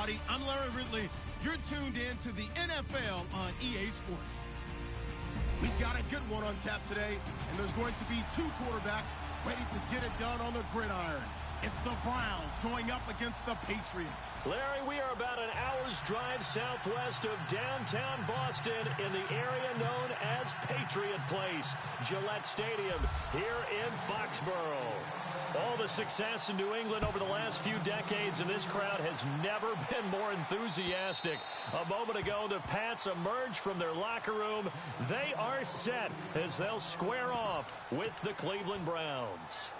everybody. I'm Larry Ridley. You're tuned in to the NFL on EA Sports. We've got a good one on tap today, and there's going to be two quarterbacks ready to get it done on the gridiron. It's the Browns going up against the Patriots. Larry, we are about an hour's drive southwest of downtown Boston in the area known as Patriot Place, Gillette Stadium, here in Foxborough. All the success in New England over the last few decades, and this crowd has never been more enthusiastic. A moment ago, the Pats emerged from their locker room. They are set as they'll square off with the Cleveland Browns.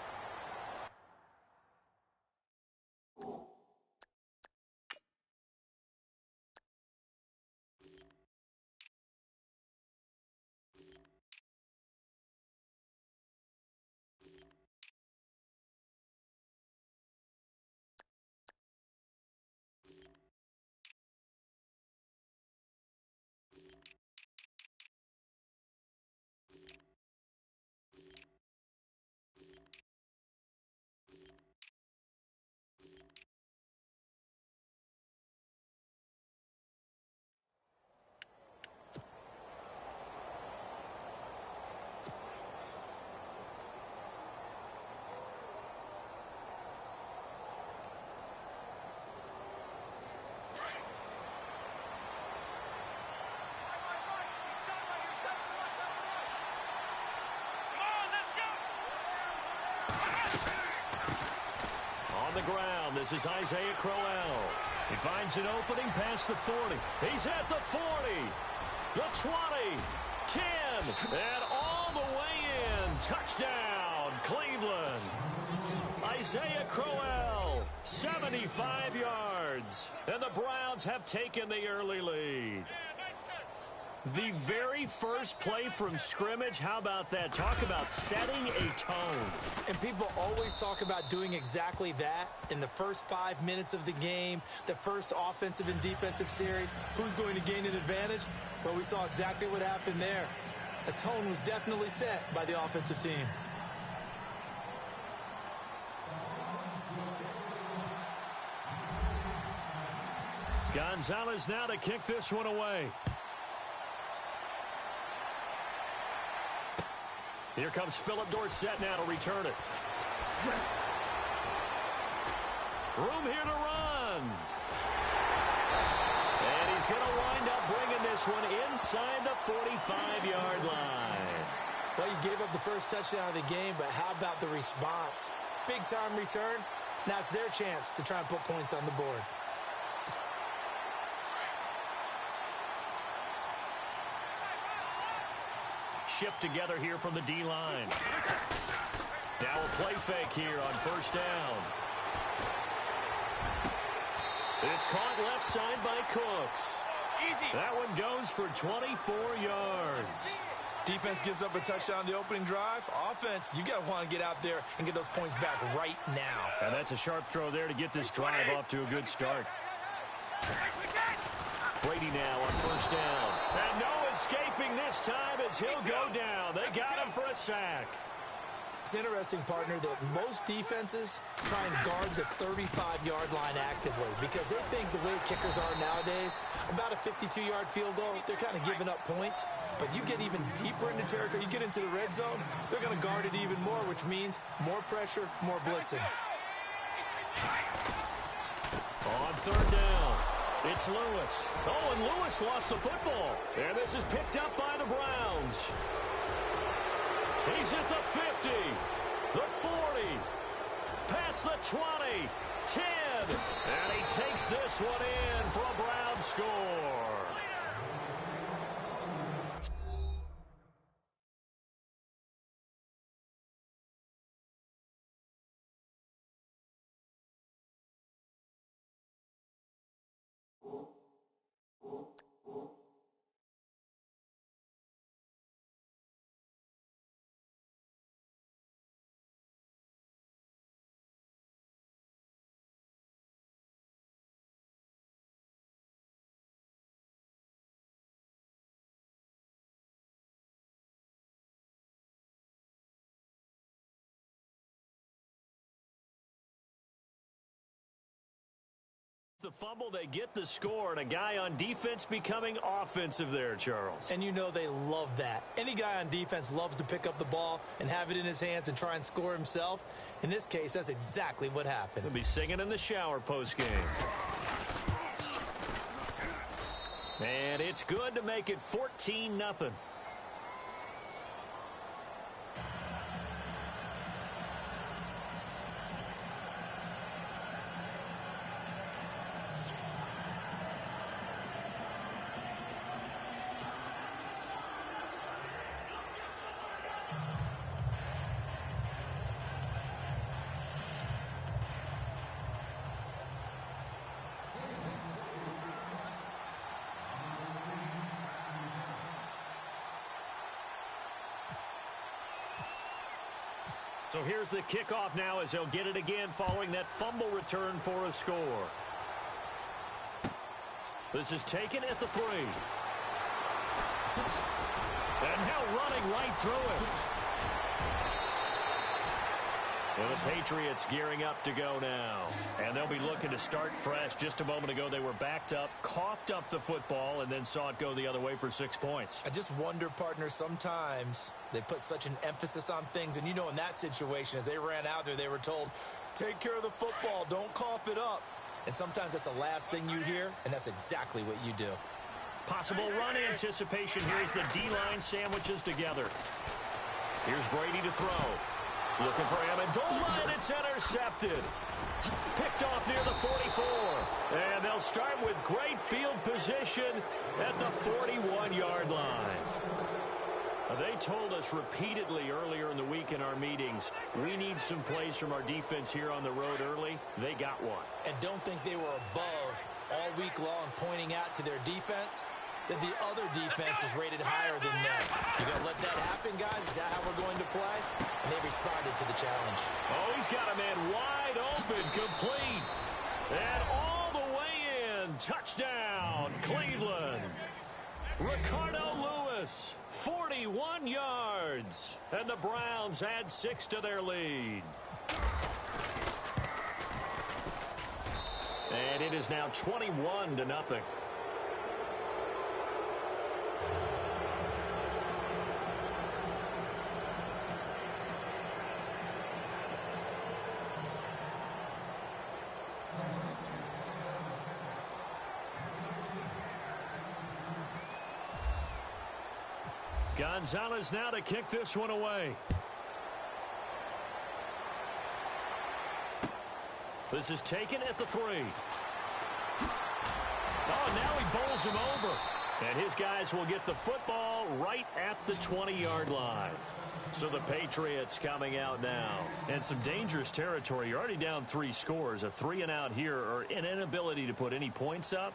The ground. This is Isaiah Crowell. He finds an opening past the 40. He's at the 40, the 20, 10, and all the way in. Touchdown, Cleveland. Isaiah Crowell, 75 yards. And the Browns have taken the early lead. The very first play from scrimmage, how about that? Talk about setting a tone. And people always talk about doing exactly that in the first 5 minutes of the game, the first offensive and defensive series. Who's going to gain an advantage? Well, we saw exactly what happened there. A tone was definitely set by the offensive team. Gonzalez now to kick this one away. Here comes Philip Dorsett now to return it. Room here to run. And he's going to wind up bringing this one inside the 45-yard line. Well, you gave up the first touchdown of the game, but how about the response? Big-time return. Now it's their chance to try and put points on the board. Shift together here from the D-line. Now a play fake here on first down. It's caught left side by Cooks. That one goes for 24 yards. Defense gives up a touchdown on the opening drive. Offense, you got to want to get out there and get those points back right now. And that's a sharp throw there to get this drive off to a good start. Brady now on first down. And no escaping this time as he'll go down. They got him for a sack. It's interesting, partner, that most defenses try and guard the 35-yard line actively because they think the way kickers are nowadays, about a 52-yard field goal, they're kind of giving up points. But you get even deeper into territory, you get into the red zone, they're going to guard it even more, which means more pressure, more blitzing. On third down. It's Lewis. Oh, and Lewis lost the football. And this is picked up by the Browns. He's at the 50, the 40, past the 20, 10. And he takes this one in for a Browns score. The fumble, they get the score, and a guy on defense becoming offensive there, Charles. And you know they love that. Any guy on defense loves to pick up the ball and have it in his hands and try and score himself. In this case, that's exactly what happened. He'll be singing in the shower post-game. And it's good to make it 14-0. So here's the kickoff now as they'll get it again following that fumble return for a score. This is taken at the 3. And now running right through it. Well, the Patriots gearing up to go now. And they'll be looking to start fresh. Just a moment ago, they were backed up, coughed up the football, and then saw it go the other way for 6 points. I just wonder, partner, sometimes they put such an emphasis on things. And, you know, in that situation, as they ran out there, they were told, take care of the football, don't cough it up. And sometimes that's the last thing you hear, and that's exactly what you do. Possible run anticipation here as the D-line sandwiches together. Here's Brady to throw. Looking for Amendola, and it's intercepted. Picked off near the 44. And they'll start with great field position at the 41-yard line. They told us repeatedly earlier in the week in our meetings, we need some plays from our defense here on the road early. They got one. And don't think they were above all week long pointing out to their defense that the other defense is rated higher than them. You got to let that happen, guys? Is that how we're going to play? And they responded to the challenge. Oh, he's got a man wide open, complete. And all the way in. Touchdown, Cleveland. Ricardo Lewis, 41 yards. And the Browns add 6 to their lead. And it is now 21-0. Gonzalez now to kick this one away. This is taken at the 3. Oh, now he bowls him over. And his guys will get the football right at the 20-yard line. So the Patriots coming out now. And some dangerous territory. You're already down 3 scores. A 3-and-out here, or an inability to put any points up.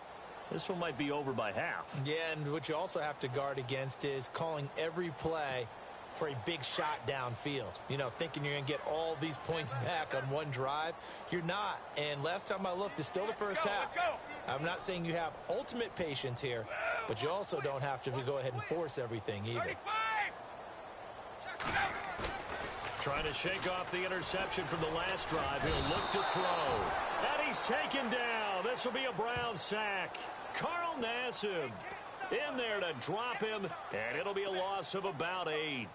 This one might be over by half. Yeah, and what you also have to guard against is calling every play for a big shot downfield. You know, thinking you're going to get all these points back on one drive. You're not. And last time I looked, it's still the first half. I'm not saying you have ultimate patience here, but you also don't have to go ahead and force everything either. Trying to shake off the interception from the last drive. He'll look to throw. And he's taken down. This will be a Brown sack. Carl Nassib in there to drop him, and it'll be a loss of about 8.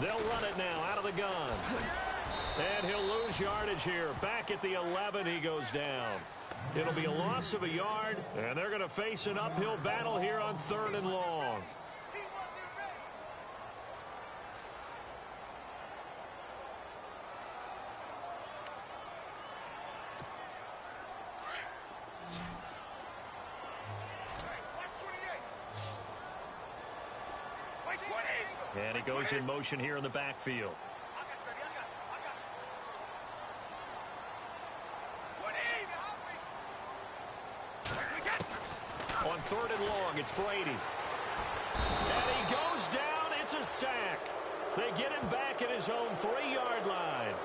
They'll run it now out of the gun. And he'll lose yardage here. Back at the 11, he goes down. It'll be a loss of a yard, and they're going to face an uphill battle here on 3rd and long. And it goes in motion here in the backfield. third and long. It's Brady. And he goes down. It's a sack. They get him back at his own 3-yard line.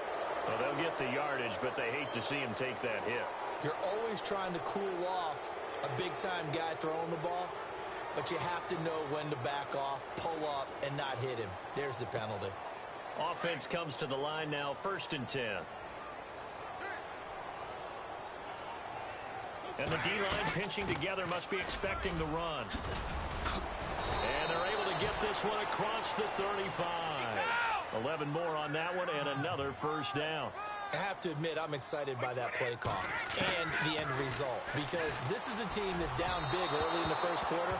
Well, they'll get the yardage, but they hate to see him take that hit. You're always trying to cool off a big-time guy throwing the ball, but you have to know when to back off, pull up, and not hit him. There's the penalty. Offense comes to the line now, 1st and 10. And the D-line pinching together must be expecting the run. And they're able to get this one across the 35. 11 more on that one and another first down. I have to admit, I'm excited by that play call and the end result, because this is a team that's down big early in the first quarter,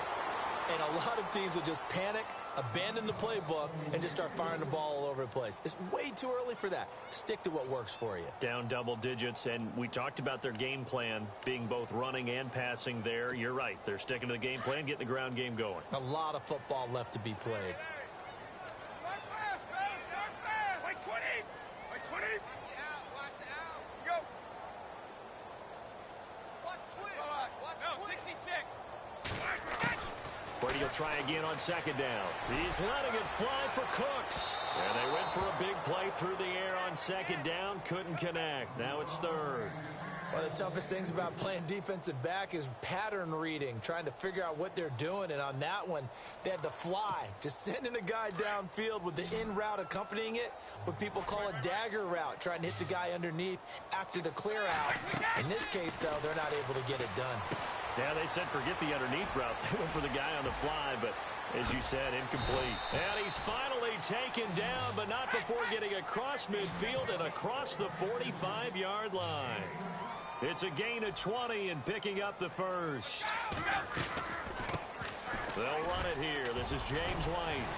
and a lot of teams will just panic, abandon the playbook, and just start firing the ball all over the place. It's way too early for that. Stick to what works for you. Down double digits, and we talked about their game plan being both running and passing there. You're right. They're sticking to the game plan, getting the ground game going. A lot of football left to be played. Brady will try again on 2nd down. He's letting it fly for Cooks. And they went for a big play through the air on 2nd down. Couldn't connect. Now it's 3rd. One of the toughest things about playing defensive back is pattern reading, trying to figure out what they're doing. And on that one, they had the fly, just sending a guy downfield with the in route accompanying it, what people call a dagger route, trying to hit the guy underneath after the clear out. In this case, though, they're not able to get it done. Yeah, they said forget the underneath route. They went for the guy on the fly, but as you said, incomplete. And he's finally taken down, but not before getting across midfield and across the 45-yard line. It's a gain of 20 and picking up the first. They'll run it here. This is James White.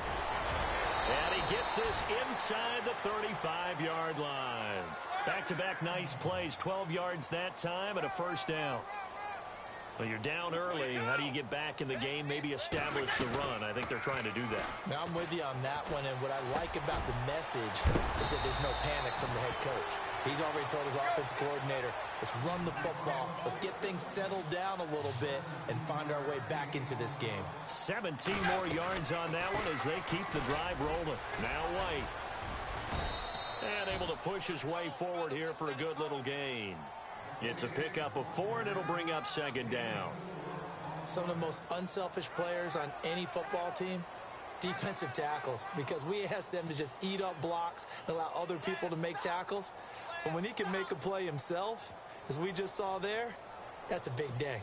And he gets this inside the 35-yard line. Back-to-back nice plays, 12 yards that time and a first down. Well, you're down early. How do you get back in the game, maybe establish the run? I think they're trying to do that. Now, I'm with you on that one, and what I like about the message is that there's no panic from the head coach. He's already told his offensive coordinator, let's run the football, let's get things settled down a little bit and find our way back into this game. 17 more yards on that one as they keep the drive rolling. Now White. And able to push his way forward here for a good little gain. It's a pickup of 4, and it'll bring up 2nd down. Some of the most unselfish players on any football team, defensive tackles, because we ask them to just eat up blocks and allow other people to make tackles. But when he can make a play himself, as we just saw there, that's a big day.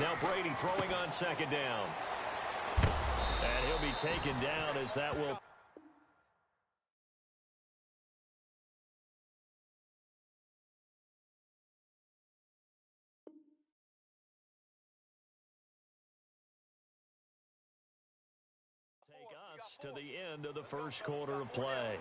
Now Brady throwing on 2nd down. And he'll be taken down as that will... take us to the end of the first quarter of play.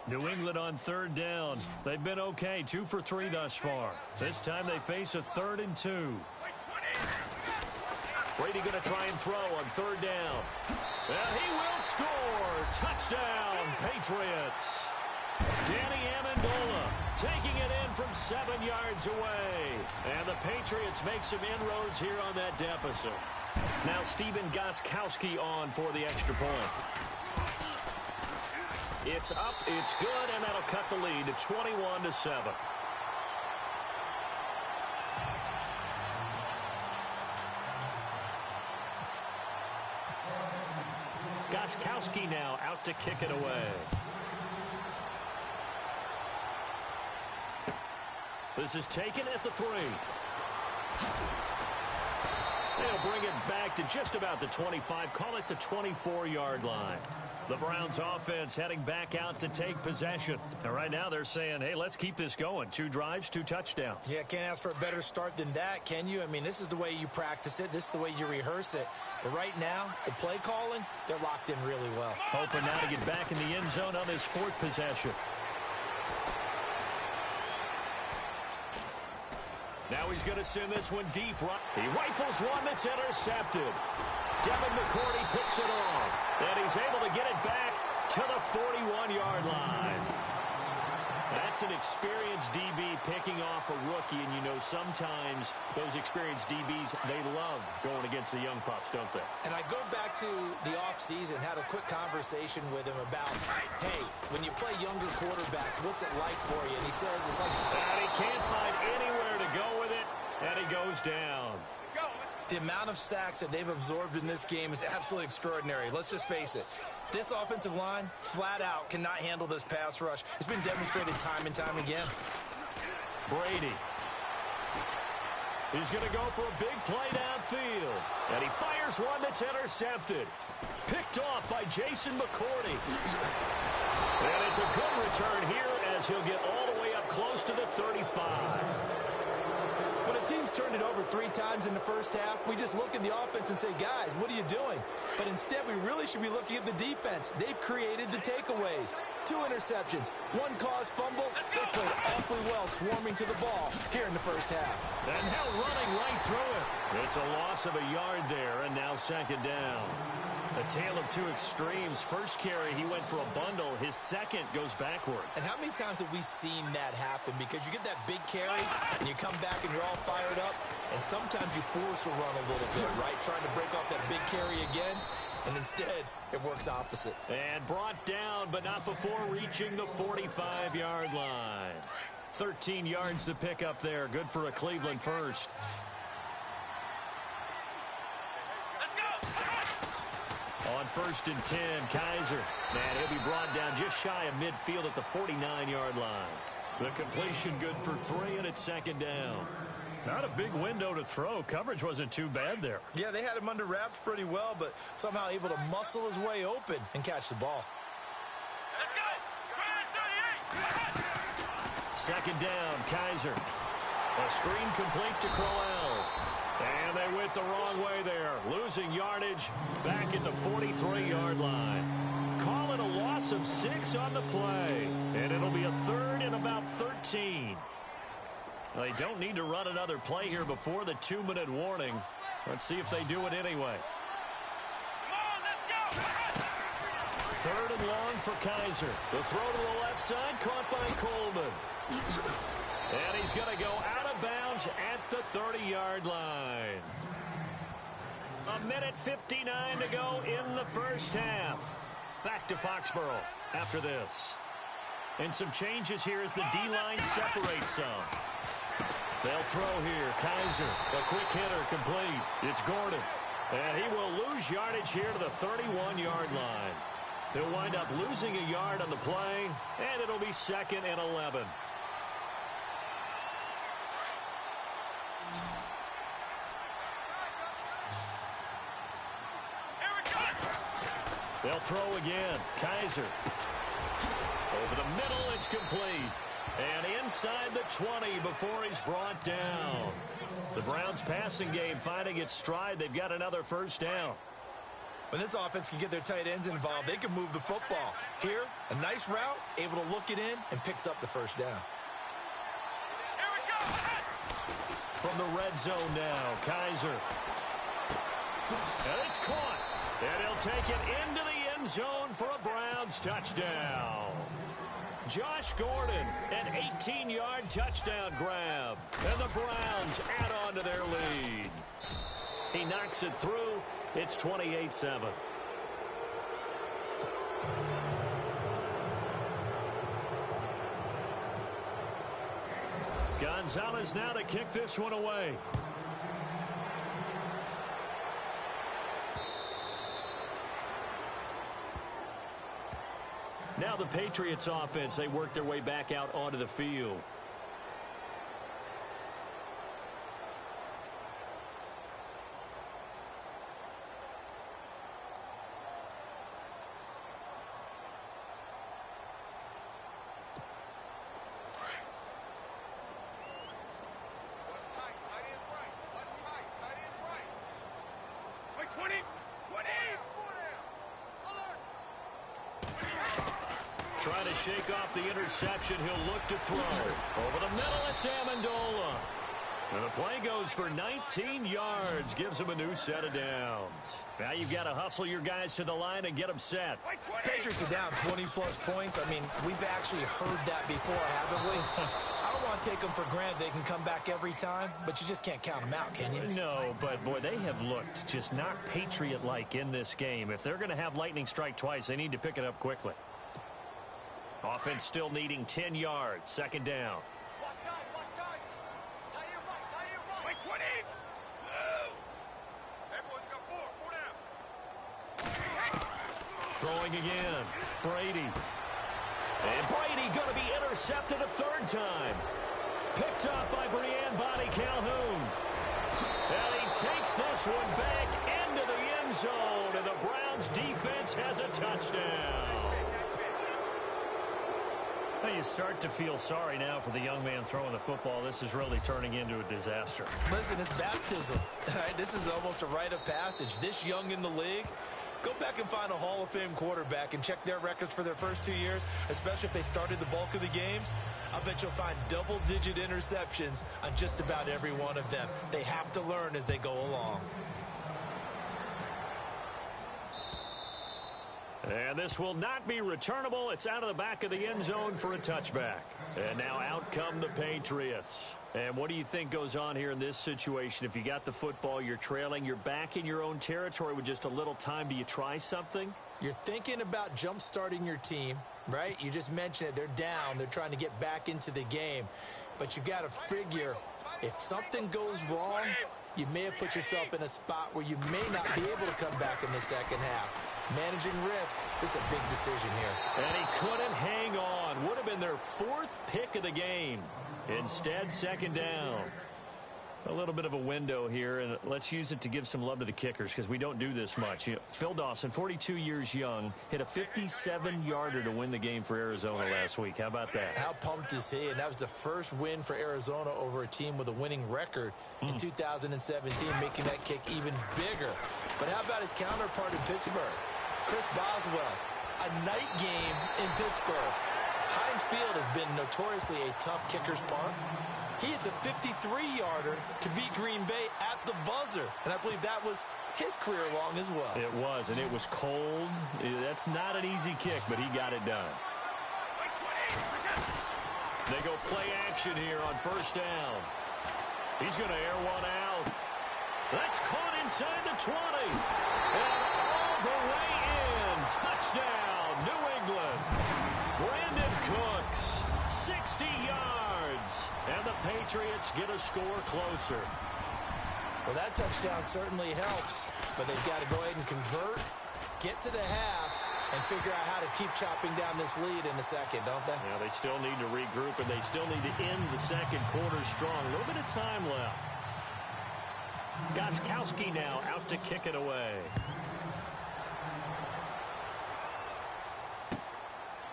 New England on 3rd down. They've been okay, 2 for 3 thus far. This time they face a 3rd and 2. Brady going to try and throw on 3rd down. And he will score. Touchdown, Patriots. Danny Amendola taking it in from 7 yards away. And the Patriots make some inroads here on that deficit. Now Stephen Gostkowski on for the extra point. It's up, it's good, and that'll cut the lead to 21-7. Gostkowski now out to kick it away. This is taken at the 3. They'll bring it back to just about the 25. Call it the 24-yard line. The Browns offense heading back out to take possession. And right now they're saying, hey, let's keep this going. 2 drives, 2 touchdowns. Yeah, can't ask for a better start than that, can you? I mean, this is the way you practice it. This is the way you rehearse it. But right now, the play calling, they're locked in really well. Hoping now to get back in the end zone on this 4th possession. Now he's going to send this one deep. He rifles one that's intercepted. Devin McCourty picks it off. And he's able to get it back to the 41-yard line. That's an experienced DB picking off a rookie. And, you know, sometimes those experienced DBs, they love going against the young pups, don't they? And I go back to the offseason, had a quick conversation with him about, hey, when you play younger quarterbacks, what's it like for you? And he says it's like... And he can't find anywhere to go with it, and he goes down. The amount of sacks that they've absorbed in this game is absolutely extraordinary. Let's just face it. This offensive line, flat out, cannot handle this pass rush. It's been demonstrated time and time again. Brady. He's going to go for a big play downfield. And he fires one that's intercepted. Picked off by Jason McCourty. And it's a good return here as he'll get all the way up close to the 35. When a team's turned it over 3 times in the first half, we just look at the offense and say, guys, what are you doing? But instead, we really should be looking at the defense. They've created the takeaways. 2 interceptions, 1 caused fumble. They played awfully well swarming to the ball here in the first half. And now running right through it. It's a loss of a yard there, and now 2nd down. A tale of 2 extremes. First carry, he went for a bundle. His second goes backward. And how many times have we seen that happen? Because you get that big carry, and you come back and you're all fired up, and sometimes you force a run a little bit, right? Trying to break off that big carry again, and instead, it works opposite. And brought down, but not before reaching the 45-yard line. 13 yards to pick up there. Good for a Cleveland first. On 1st and 10, Kaiser. And he'll be brought down just shy of midfield at the 49-yard line. The completion good for 3, and it's 2nd down. Not a big window to throw. Coverage wasn't too bad there. Yeah, they had him under wraps pretty well, but somehow able to muscle his way open and catch the ball. Let's go. 2nd down, Kaiser. A screen complete to Crowell. And they went the wrong way there. Losing yardage back at the 43-yard line. Call it a loss of 6 on the play. And it'll be a 3rd and about 13. They don't need to run another play here before the 2-minute warning. Let's see if they do it anyway. Come on, let's go. 3rd and long for Kaiser. The throw to the left side caught by Coleman. And he's going to go out of bounds at the 30-yard line. 1:59 to go in the first half. Back to Foxborough after this. And some changes here as the D-line separates some. They'll throw here. Kaiser, a quick hitter complete. It's Gordon. And he will lose yardage here to the 31-yard line. He'll wind up losing a yard on the play, and it'll be 2nd and 11. They'll throw again. Kaiser. Over the middle, it's complete. And inside the 20 before he's brought down. The Browns passing game finding its stride. They've got another 1st down. When this offense can get their tight ends involved, they can move the football. Here, a nice route, able to look it in, and picks up the 1st down. Here we go. From the red zone now, Kaiser. And it's caught. And he'll take it into the end zone for a Browns touchdown. Josh Gordon, an 18-yard touchdown grab. And the Browns add on to their lead. He knocks it through. It's 28-7. Gonzalez now to kick this one away. Now the Patriots offense, they work their way back out onto the field. Trying to shake off the interception. He'll look to throw. Over the middle, it's Amendola. And the play goes for 19 yards. Gives him a new set of downs. Now you've got to hustle your guys to the line and get them set. Patriots are down 20-plus points. I mean, we've actually heard that before, haven't we? I don't want to take them for granted they can come back every time, but you just can't count them out, can you? No, but, boy, they have looked just not Patriot-like in this game. If they're going to have lightning strike twice, they need to pick it up quickly. Offense still needing 10 yards. Second down. Throwing again. Brady. And Brady going to be intercepted a third time. Picked up by Brian Body Calhoun. And he takes this one back into the end zone. And the Browns defense has a touchdown. Well, you start to feel sorry now for the young man throwing the football. This is really turning into a disaster. Listen, it's baptism. This is almost a rite of passage. This young in the league, go back and find a Hall of Fame quarterback and check their records for their first 2 years, especially if they started the bulk of the games. I bet you'll find double-digit interceptions on just about every one of them. They have to learn as they go along. And this will not be returnable. It's out of the back of the end zone for a touchback. And now out come the Patriots. And what do you think goes on here in this situation? If you got the football, you're trailing, you're back in your own territory with just a little time. Do you try something? You're thinking about jump-starting your team, right? You just mentioned it. They're down. They're trying to get back into the game. But you got to figure if something goes wrong, you may have put yourself in a spot where you may not be able to come back in the second half. Managing risk, this is a big decision here. And he couldn't hang on. Would have been their fourth pick of the game. Instead, second down. A little bit of a window here, and let's use it to give some love to the kickers because we don't do this much. You know, Phil Dawson, 42 years young, hit a 57-yarder to win the game for Arizona last week. How about that? How pumped is he? And that was the first win for Arizona over a team with a winning record in 2017, making that kick even bigger. But how about his counterpart in Pittsburgh? Chris Boswell, a night game in Pittsburgh. Heinz Field has been notoriously a tough kicker's park. He hits a 53-yarder to beat Green Bay at the buzzer. And I believe that was his career long as well. It was, and it was cold. That's not an easy kick, but he got it done. They go play action here on first down. He's going to air one out. That's caught inside the 20. And all the way in. Touchdown, New England. Brandon Cooks, 60 yards. And the Patriots get a score closer. Well, that touchdown certainly helps, but they've got to go ahead and convert, get to the half, and figure out how to keep chopping down this lead in the second, don't they? Yeah, they still need to regroup, and they still need to end the second quarter strong. A little bit of time left. Gostkowski now out to kick it away.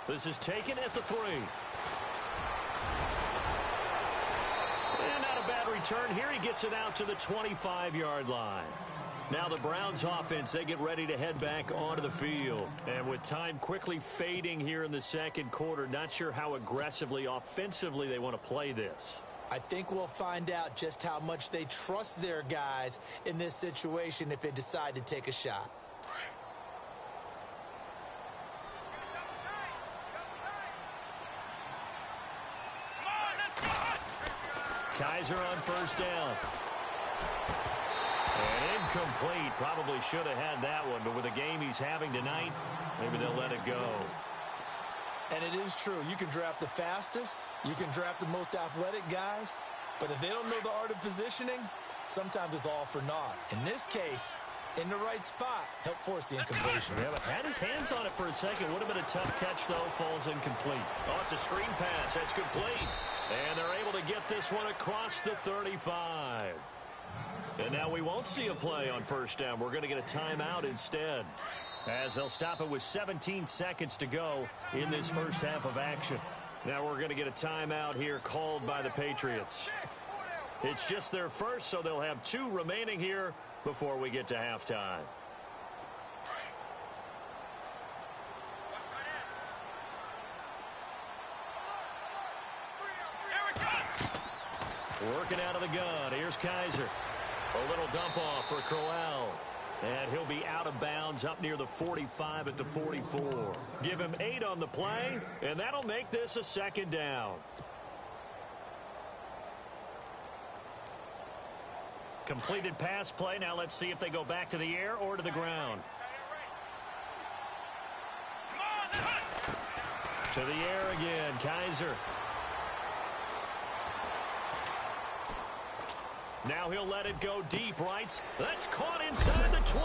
This is taken at the 3. And not a bad return here. He gets it out to the 25-yard line. Now the Browns offense, they get ready to head back onto the field. And with time quickly fading here in the second quarter, not sure how aggressively, offensively they want to play this. I think we'll find out just how much they trust their guys in this situation if they decide to take a shot. Kaiser on first down. And incomplete. Probably should have had that one, but with the game he's having tonight, maybe they'll let it go. And it is true. You can draft the fastest. You can draft the most athletic guys. But if they don't know the art of positioning, sometimes it's all for naught. In this case, in the right spot, help force the incompletion. Yeah, but had his hands on it for a second. Would have been a tough catch, though. Falls incomplete. Oh, it's a screen pass. That's complete. And they're able to get this one across the 35. And now we won't see a play on first down. We're going to get a timeout instead, as they'll stop it with 17 seconds to go in this first half of action. Now we're going to get a timeout here called by the Patriots. It's just their first, so they'll have 2 remaining here before we get to halftime. – Working out of the gun. Here's Kaiser. A little dump off for Crowell. And he'll be out of bounds up near the 45 at the 44. Give him 8 on the play, and that'll make this a second down. Completed pass play. Now let's see if they go back to the air or to the ground. To the air again, Kaiser. Now he'll let it go deep, right? That's caught inside the 20.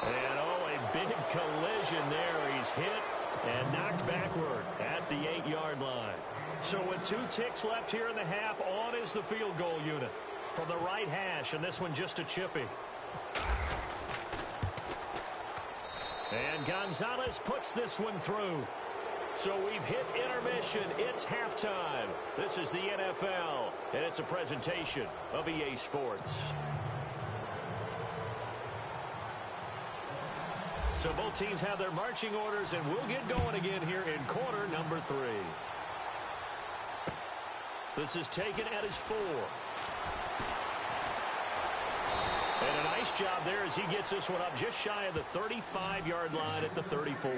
And, oh, a big collision there. He's hit and knocked backward at the 8-yard line. So with 2 ticks left here in the half, on is the field goal unit. From the right hash, and this one just a chippy. And Gonzalez puts this one through. So we've hit intermission. It's halftime. This is the NFL, and it's a presentation of EA Sports. So both teams have their marching orders, and we'll get going again here in quarter number 3. This is taken at his 4. And a nice job there as he gets this one up just shy of the 35-yard line at the 34.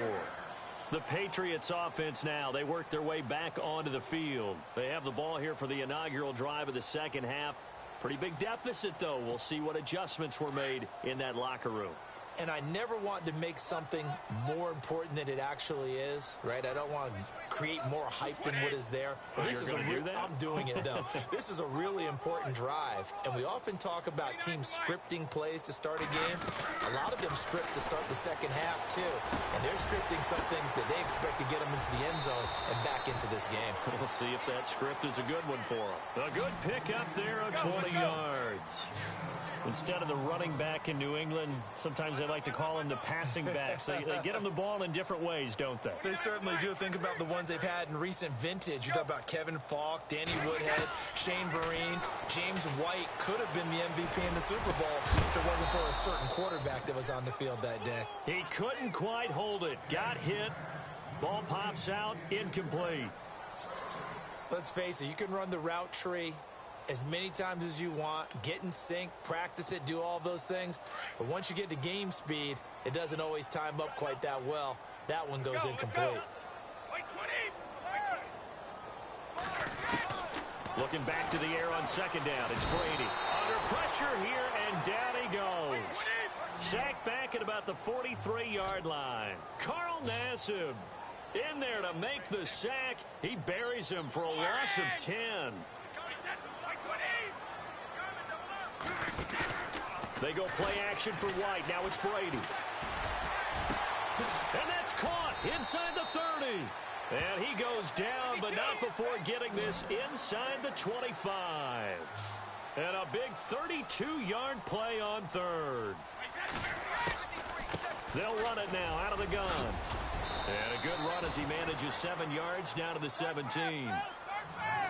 The Patriots offense now, they work their way back onto the field. They have the ball here for the inaugural drive of the second half. Pretty big deficit, though. We'll see what adjustments were made in that locker room. And I never want to make something more important than it actually is, right? I don't want to create more hype than what is there. But this is I'm doing it, though. This is a really important drive. And we often talk about teams scripting plays to start a game. A lot of them script to start the second half, too. And they're scripting something that they expect to get them into the end zone and back into this game. We'll see if that script is a good one for them. A good pickup there of 20 yards. Instead of the running back in New England, sometimes they like to call them the passing backs. They get them the ball in different ways, don't they? They certainly do. Think about the ones they've had in recent vintage. You talk about Kevin Falk, Danny Woodhead, Shane Vereen, James White could have been the MVP in the Super Bowl if it wasn't for a certain quarterback that was on the field that day. He couldn't quite hold it. Got hit. Ball pops out. Incomplete. Let's face it, you can run the route tree as many times as you want, get in sync, practice it, do all those things. But once you get to game speed, it doesn't always time up quite that well. That one goes incomplete. Looking back to the air on second down. It's Brady. Under pressure here, and down he goes. Sacked back at about the 43-yard line. Carl Nassib in there to make the sack. He buries him for a loss of 10. They go play action for White. Now it's Brady. And that's caught inside the 30. And he goes down, but not before getting this inside the 25. And a big 32-yard play on third. They'll run it now out of the gun. And a good run as he manages 7 yards down to the 17.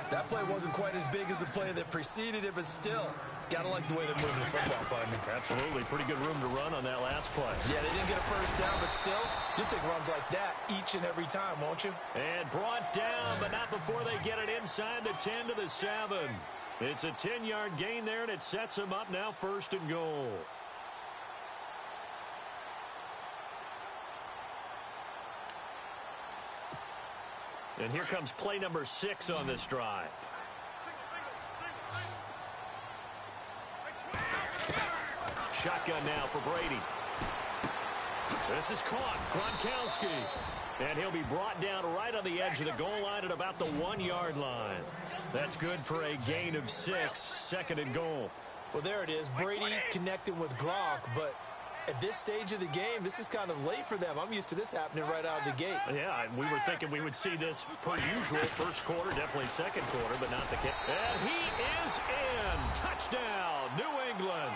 That play wasn't quite as big as the play that preceded it, but still, gotta like the way they're moving the football, partner. Absolutely. Pretty good room to run on that last play. Yeah, they didn't get a first down, but still, you'll take runs like that each and every time, won't you? And brought down, but not before they get it inside the 10 to the 7. It's a 10-yard gain there, and it sets them up now 1st and goal. And here comes play number 6 on this drive. Shotgun now for Brady. This is caught. Gronkowski. And he'll be brought down right on the edge of the goal line at about the 1-yard line. That's good for a gain of 6, 2nd and goal. Well, there it is. Brady connected with Gronk, but at this stage of the game, this is kind of late for them. I'm used to this happening right out of the gate. Yeah, we were thinking we would see this per usual. First quarter, definitely second quarter, but not the case. And he is in. Touchdown, New England.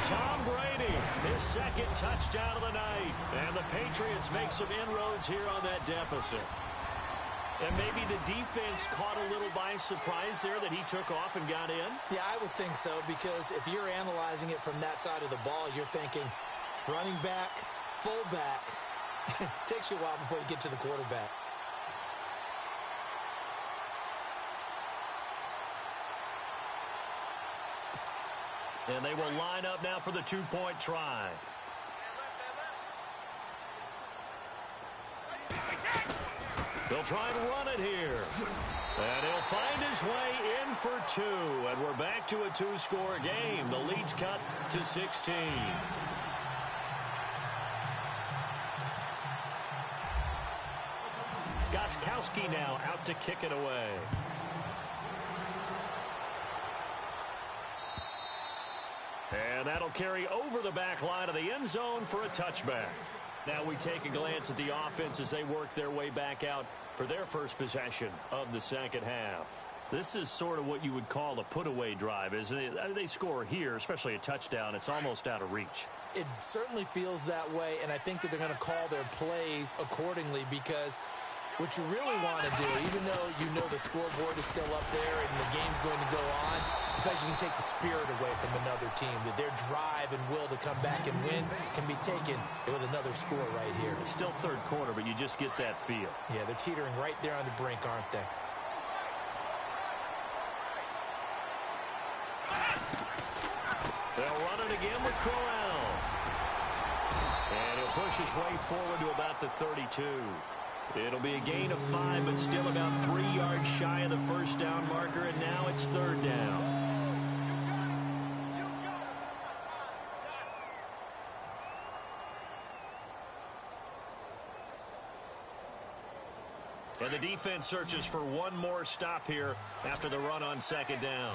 Tom Brady, his 2nd touchdown of the night. And the Patriots make some inroads here on that deficit. And maybe the defense caught a little by surprise there that he took off and got in? Yeah, I would think so, because if you're analyzing it from that side of the ball, you're thinking running back, fullback. Takes you a while before you get to the quarterback. And they will line up now for the two-point try. They'll try and run it here. And he'll find his way in for two. And we're back to a two-score game. The lead's cut to 16. Gostkowski now out to kick it away. And that'll carry over the back line of the end zone for a touchback. Now we take a glance at the offense as they work their way back out for their first possession of the second half. This is sort of what you would call a put-away drive, isn't it? They score here, especially a touchdown. It's almost out of reach. It certainly feels that way, and I think that they're going to call their plays accordingly because what you really want to do, even though you know the scoreboard is still up there and the game's going to go on, in fact, you can take the spirit away from another team, that their drive and will to come back and win can be taken with another score right here. It's still third quarter, but you just get that feel. Yeah, they're teetering right there on the brink, aren't they? They'll run it again with Crowell. And he'll push his way forward to about the 32. It'll be a gain of 5, but still about 3 yards shy of the first down marker, and now it's third down. And the defense searches for one more stop here after the run on second down.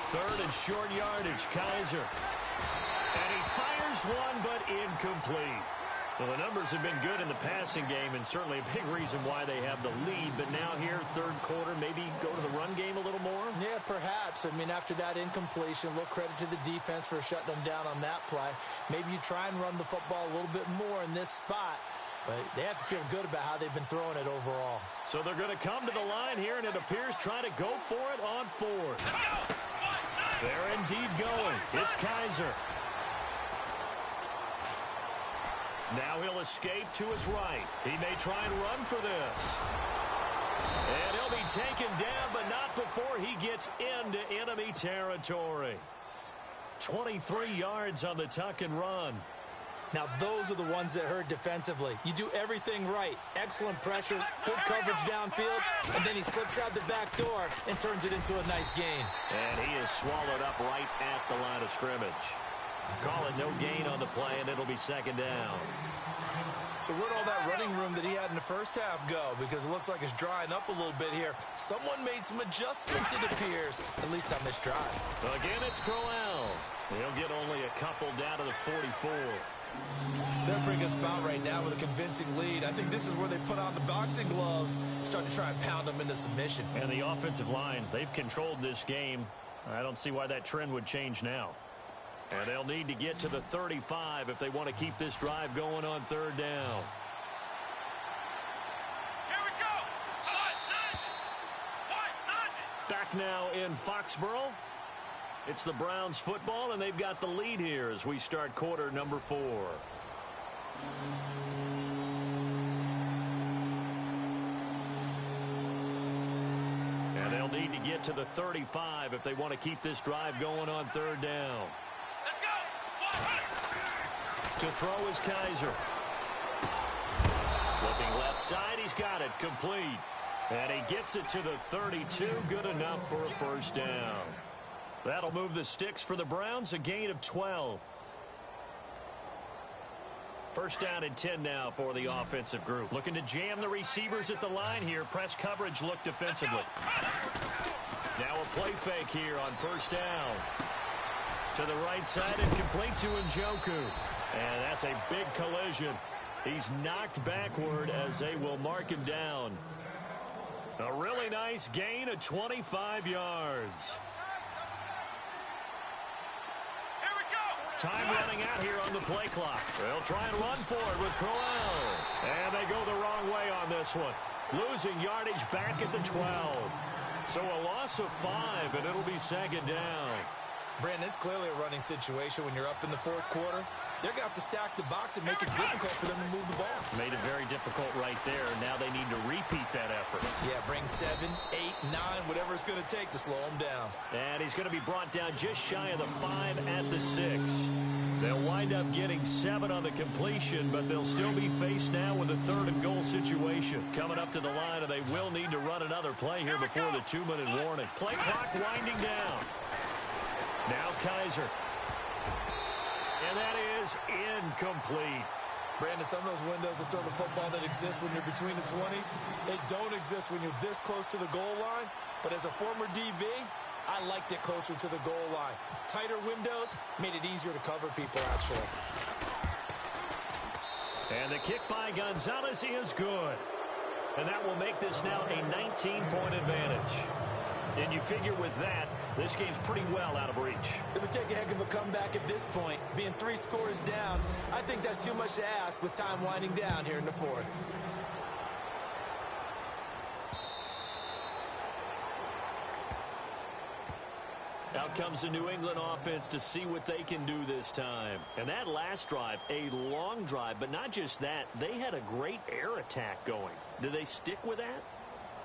Third and short yardage, Kaiser. And he fires one, but incomplete. Well, the numbers have been good in the passing game, and certainly a big reason why they have the lead. But now here, third quarter, maybe go to the run game a little more? Yeah, perhaps. I mean, after that incompletion, a little credit to the defense for shutting them down on that play. Maybe you try and run the football a little bit more in this spot. But they have to feel good about how they've been throwing it overall. So they're going to come to the line here, and it appears trying to go for it on fourth. They're indeed going. It's Kaiser. Now he'll escape to his right. He may try and run for this. And he'll be taken down, but not before he gets into enemy territory. 23 yards on the tuck and run. Now, those are the ones that hurt defensively. You do everything right. Excellent pressure, good coverage downfield, and then he slips out the back door and turns it into a nice gain. And he is swallowed up right at the line of scrimmage. Call it no gain on the play, and it'll be second down. So where'd all that running room that he had in the first half go? Because it looks like it's drying up a little bit here. Someone made some adjustments, it appears, at least on this drive. Again, it's Crowell. He'll get only a couple down to the 44. They're in a pretty good spot right now with a convincing lead. I think this is where they put on the boxing gloves, start to try and pound them into submission. And the offensive line, they've controlled this game. I don't see why that trend would change now. And they'll need to get to the 35 if they want to keep this drive going on third down. Here we go. Back now in Foxborough. It's the Browns football, and they've got the lead here as we start quarter number 4. And they'll need to get to the 35 if they want to keep this drive going on third down. Let's go. To throw is Kaiser. Looking left side, he's got it complete. And he gets it to the 32, good enough for a first down. That'll move the sticks for the Browns, a gain of 12. First down and 10 now for the offensive group. Looking to jam the receivers at the line here. Press coverage look defensively. Now a play fake here on first down. To the right side and complete to Njoku. And that's a big collision. He's knocked backward as they will mark him down. A really nice gain of 25 yards. Time running out here on the play clock. They'll try and run for it with Crowell. And they go the wrong way on this one. Losing yardage back at the 12. So a loss of 5, and it'll be second down. Brandon, it's clearly a running situation when you're up in the fourth quarter. They're going to have to stack the box and make it difficult for them to move the ball. Made it very difficult right there. Now they need to repeat that effort. Yeah, bring 7, 8, 9, whatever it's going to take to slow him down. And he's going to be brought down just shy of the 5 at the 6. They'll wind up getting 7 on the completion, but they'll still be faced now with a 3rd and goal situation. Coming up to the line, and they will need to run another play here before the 2-minute warning. Play clock winding down. Now Kaiser. And that is incomplete. Brandon, some of those windows that throw the football that exist when you're between the 20s, they don't exist when you're this close to the goal line. But as a former DB, I liked it closer to the goal line. Tighter windows made it easier to cover people, actually. And the kick by Gonzalez is good. And that will make this now a 19-point advantage. And you figure with that, this game's pretty well out of reach. It would take a heck of a comeback at this point. Being 3 scores down, I think that's too much to ask with time winding down here in the 4th. Out comes the New England offense to see what they can do this time. And that last drive, a long drive, but not just that. They had a great air attack going. Do they stick with that?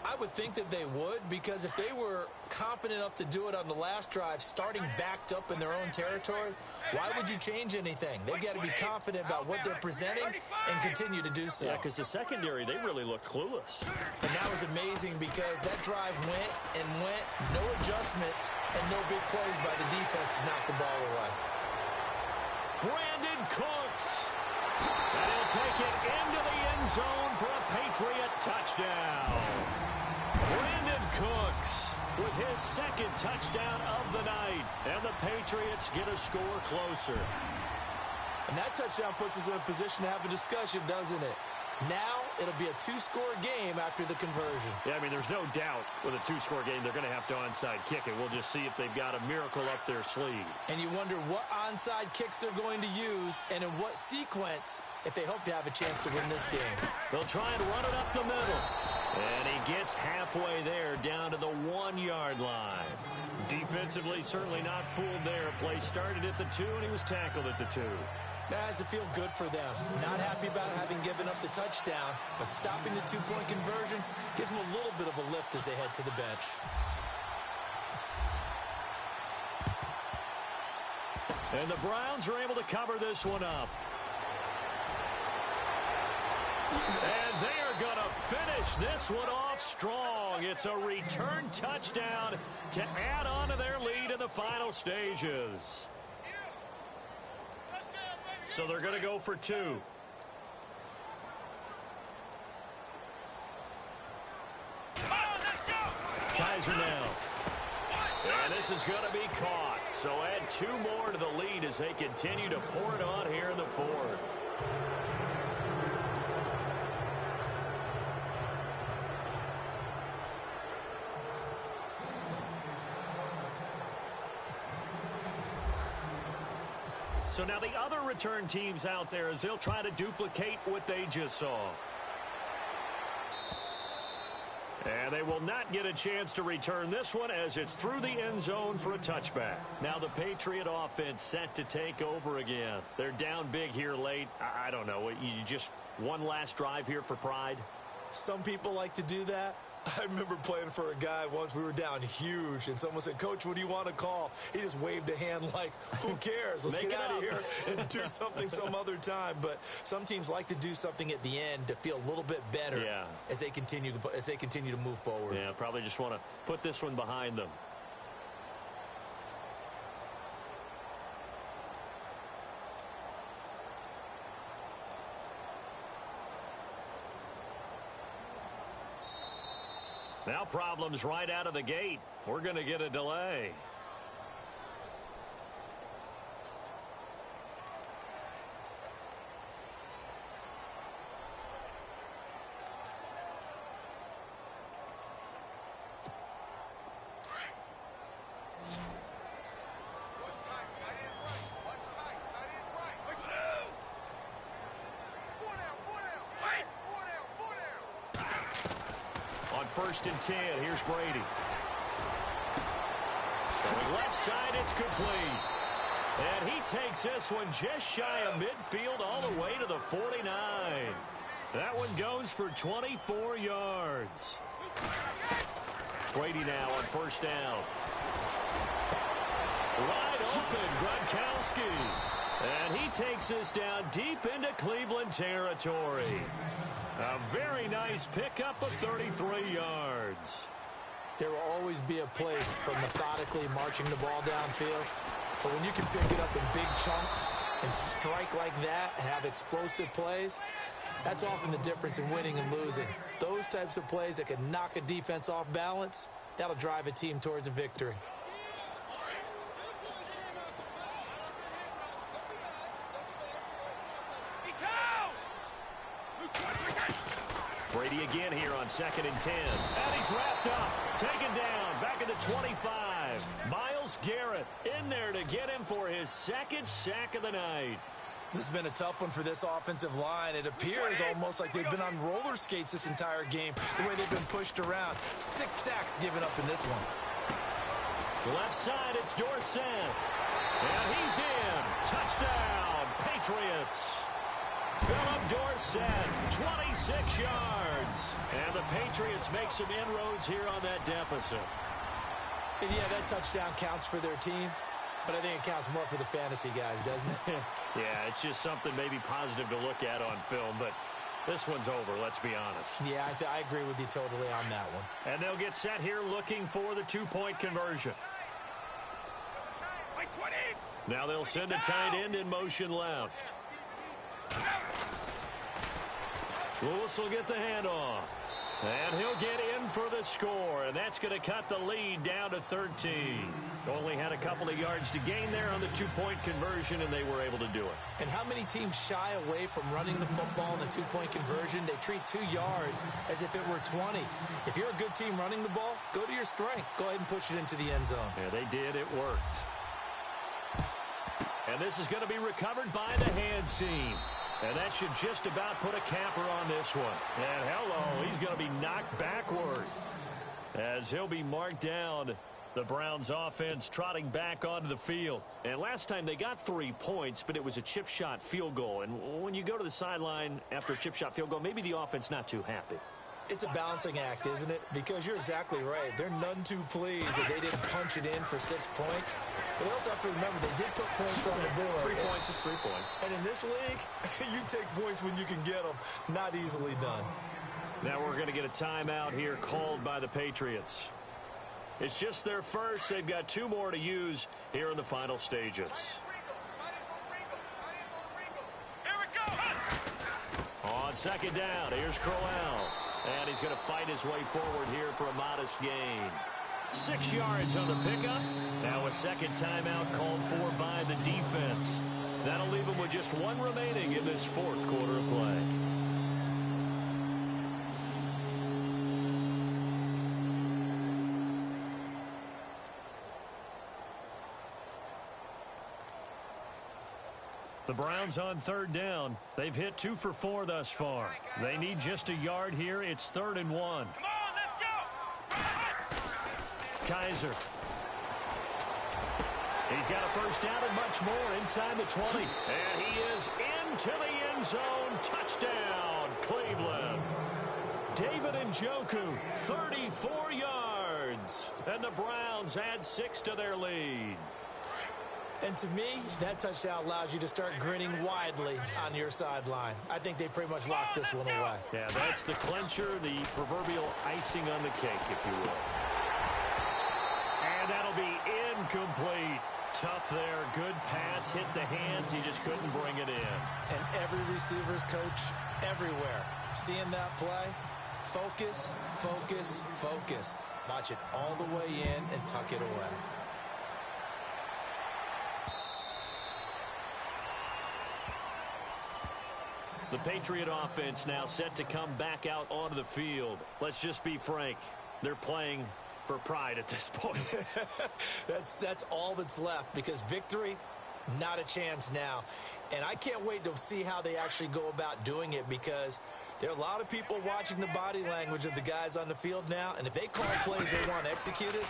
I would think that they would, because if they were confident enough to do it on the last drive, starting backed up in their own territory, why would you change anything? They've got to be confident about what they're presenting and continue to do so. Yeah, because the secondary, they really looked clueless. And that was amazing because that drive went and went, no adjustments, and no big plays by the defense to knock the ball away. Brandon Cooks. And he'll take it into the end zone for a Patriot touchdown. Brandon Cooks with his 2nd touchdown of the night. And the Patriots get a score closer. And that touchdown puts us in a position to have a discussion, doesn't it? Now it'll be a 2-score game after the conversion. Yeah, I mean, there's no doubt with a 2-score game they're going to have to onside kick it. We'll just see if they've got a miracle up their sleeve. And you wonder what onside kicks they're going to use and in what sequence if they hope to have a chance to win this game. They'll try and run it up the middle. And he gets halfway there down to the 1-yard line. Defensively, certainly not fooled there. Play started at the 2, and he was tackled at the 2. That has to feel good for them. Not happy about having given up the touchdown, but stopping the 2-point conversion gives them a little bit of a lift as they head to the bench. And the Browns are able to cover this one up. And they are going to finish this one off strong. It's a return touchdown to add on to their lead in the final stages. So they're going to go for 2. Kaiser now. And this is going to be caught. So add 2 more to the lead as they continue to pour it on here in the 4th. So now the other return teams out there as they'll try to duplicate what they just saw. And they will not get a chance to return this one as it's through the end zone for a touchback. Now the Patriot offense set to take over again. They're down big here late. I don't know. You just one last drive here for pride? Some people like to do that. I remember playing for a guy once. We were down huge, and someone said, "Coach, what do you want to call?" He just waved a hand like, who cares? Let's get out of here and do something some other time. But some teams like to do something at the end to feel a little bit better as they continue to move forward. Yeah, probably just want to put this one behind them. Now problems right out of the gate. We're going to get a delay. On 1st and 10, here's Brady. Going left left side, it's complete. And he takes this one just shy of midfield all the way to the 49. That one goes for 24 yards. Brady now on first down. Wide open, Gronkowski. And he takes this down deep into Cleveland territory. A very nice pickup of 33 yards. There will always be a place for methodically marching the ball downfield. But when you can pick it up in big chunks and strike like that, have explosive plays, that's often the difference in winning and losing. Those types of plays that can knock a defense off balance, that'll drive a team towards a victory. Brady again here on 2nd and 10. And he's wrapped up. Taken down. Back at the 25. Myles Garrett in there to get him for his second sack of the night. This has been a tough one for this offensive line. It appears almost like they've been on roller skates this entire game, the way they've been pushed around. 6 sacks given up in this one. Left side, it's Dorsett. And he's in. Touchdown, Patriots. Philip Dorsett, 26 yards. And the Patriots make some inroads here on that deficit. And yeah, that touchdown counts for their team, but I think it counts more for the fantasy guys, doesn't it? Yeah, it's just something maybe positive to look at on film, but this one's over, let's be honest. Yeah, I agree with you totally on that one. And they'll get set here looking for the 2-point conversion. Now they'll send a tight end in motion left. Lewis will get the handoff. And he'll get in for the score, and that's going to cut the lead down to 13. Only had a couple of yards to gain there on the 2-point conversion, and they were able to do it. And how many teams shy away from running the football in the 2-point conversion? They treat 2 yards as if it were 20. If you're a good team running the ball, go to your strength. Go ahead and push it into the end zone. Yeah, they did. It worked. And this is going to be recovered by the hands team. And that should just about put a capper on this one. And hello, he's going to be knocked backward as he'll be marked down. The Browns offense trotting back onto the field. And last time they got 3 points, but it was a chip shot field goal. And when you go to the sideline after a chip shot field goal, maybe the offense not too happy. It's a balancing act, isn't it? Because you're exactly right. They're none too pleased that they didn't punch it in for 6 points. But they also have to remember they did put points on the board. 3 points is 3 points. And in this league, you take points when you can get them. Not easily done. Now we're going to get a timeout here called by the Patriots. It's just their first. They've got 2 more to use here in the final stages. Here we go. On 2nd down, here's Crowell. And he's going to fight his way forward here for a modest gain. 6 yards on the pickup. Now a second timeout called for by the defense. That'll leave him with just 1 remaining in this 4th quarter of play. The Browns on 3rd down. They've hit 2 for 4 thus far. They need just a yard here. It's 3rd and 1. Come on, let's go. Kaiser. He's got a first down and much more inside the 20. And he is into the end zone. Touchdown, Cleveland. David Njoku, 34 yards. And the Browns add 6 to their lead. And to me, that touchdown allows you to start grinning widely on your sideline. I think they pretty much locked this one away. Yeah, that's the clincher, the proverbial icing on the cake, if you will. And that'll be incomplete. Tough there. Good pass. Hit the hands. He just couldn't bring it in. And every receiver's coach everywhere. Seeing that play, focus, focus, focus. Watch it all the way in and tuck it away. The Patriot offense now set to come back out onto the field. Let's just be frank. They're playing for pride at this point. That's all that's left, because victory, not a chance now. And I can't wait to see how they actually go about doing it, because There are a lot of people watching the body language of the guys on the field now, and if they call plays they want executed,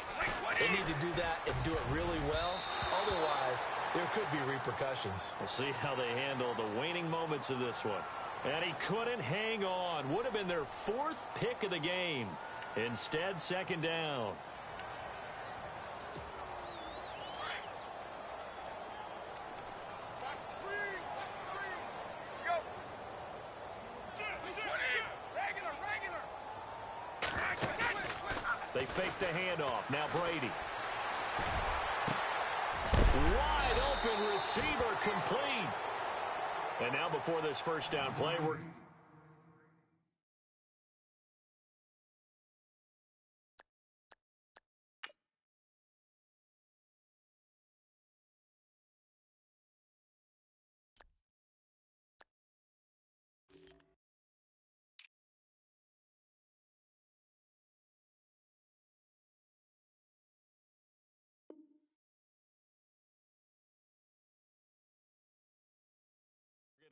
they need to do that and do it really well. Otherwise, there could be repercussions. We'll see how they handle the waning moments of this one. And he couldn't hang on. Would have been their 4th pick of the game. Instead, 2nd down. They fake the handoff. Now Brady. Wide open receiver complete. And now before this first down play, we're...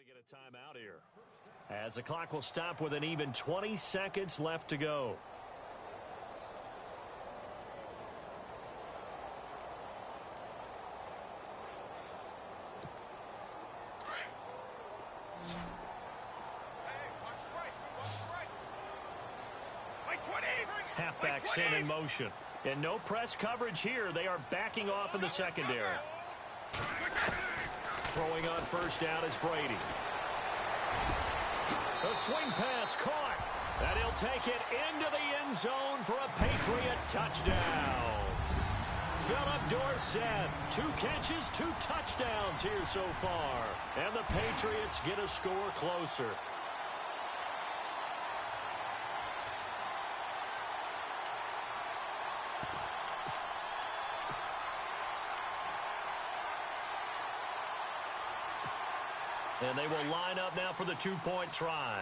get a timeout here, as the clock will stop with an even 20 seconds left to go. Halfback sent in motion. And no press coverage here. They are backing off in the secondary. Throwing on first down is Brady. The swing pass caught. And he'll take it into the end zone for a Patriot touchdown. Philip Dorsett, 2 catches, 2 touchdowns here so far. And the Patriots get a score closer. And they will line up now for the 2-point try.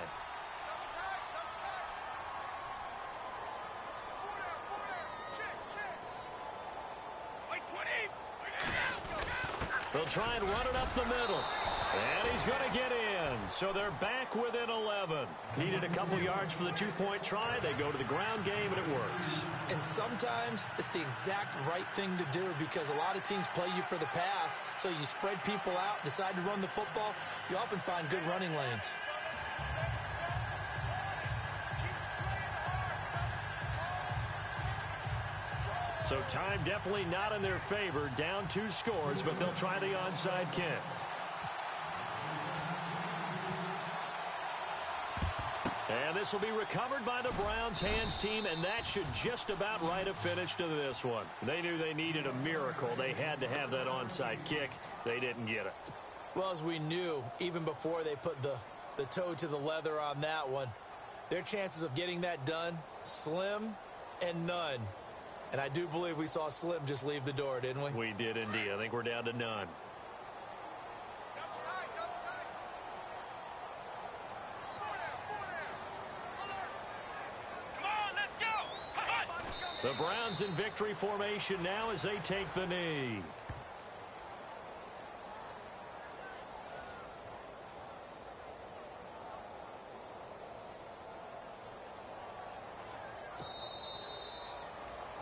They'll try and run it up the middle. And he's going to get in. So they're back within 11. Needed a couple yards for the 2-point try. They go to the ground game, and it works. And sometimes it's the exact right thing to do because a lot of teams play you for the pass. So you spread people out, decide to run the football. You often find good running lanes. So time definitely not in their favor. Down 2 scores, but they'll try the onside kick. And this will be recovered by the Browns hands team, and that should just about write a finish to this one. They knew they needed a miracle. They had to have that onside kick. They didn't get it. Well, as we knew, even before they put the toe to the leather on that one, their chances of getting that done, slim and none. And I do believe we saw Slim just leave the door, didn't we? We did indeed. I think we're down to none. The Browns in victory formation now as they take the knee.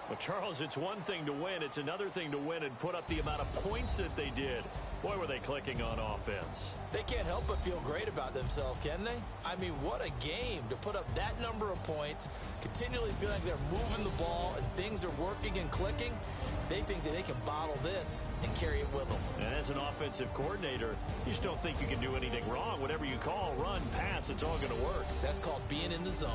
Well, Charles, it's one thing to win. It's another thing to win and put up the amount of points that they did. Boy, were they clicking on offense. They can't help but feel great about themselves, can they? I mean, what a game to put up that number of points, continually feel like they're moving the ball and things are working and clicking. They think that they can bottle this and carry it with them. And as an offensive coordinator, you just don't think you can do anything wrong. Whatever you call, run, pass, it's all going to work. That's called being in the zone.